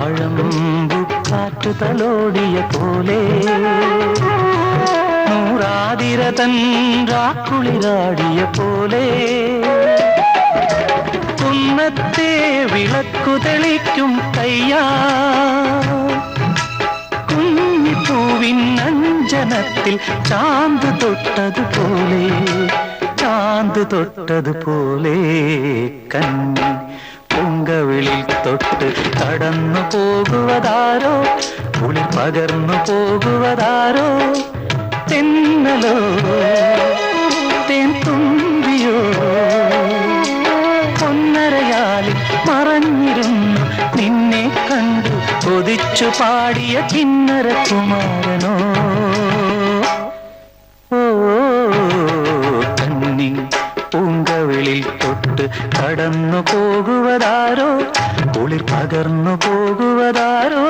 താഴമ്പുകാറ്റു തലോടിയ പോലെ നൂറാതിര തൻ രാക്കുളിരാടിയ പോലെ കുന്നത്തെ വിളക്കു തെളിക്കും കയ്യാ കുഞ്ഞിപ്പൂവിൻ അഞ്ജനത്തിൽ ചാന്ത് തൊട്ടതുപോലെ കണ്ണി പൂങ്കവിളിൽ തൊട്ട് കടന്നു പോകുവതാരോ കുളിർ പകർന്നു പോകുവതാരോ തെന്നലോ തേൻ തുമ്പിയോ പൊന്നരയാലിൽ മറഞ്ഞിരുന്നു നിന്നെ കണ്ടു കൊതിച്ചു പാടിയ കിന്നര കുമാരനോ ഓ കണ്ണി പൂങ്കവിളിൽ തൊട്ട് കടന്നു പോകുവതാരോ കുളിർ പകർന്നു പോകുവതാരോ